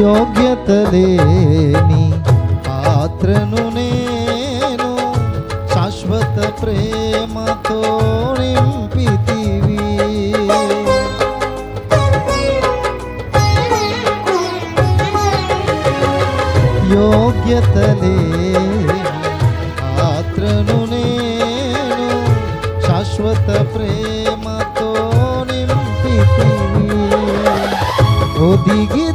యోగ్యత లేని పాత్రను నేను శాశ్వత ప్రేమతో నింపితివి. యోగ్యత లేని పాత్రను నేను శాశ్వత ప్రేమతో నింపితివి. ఒదిగి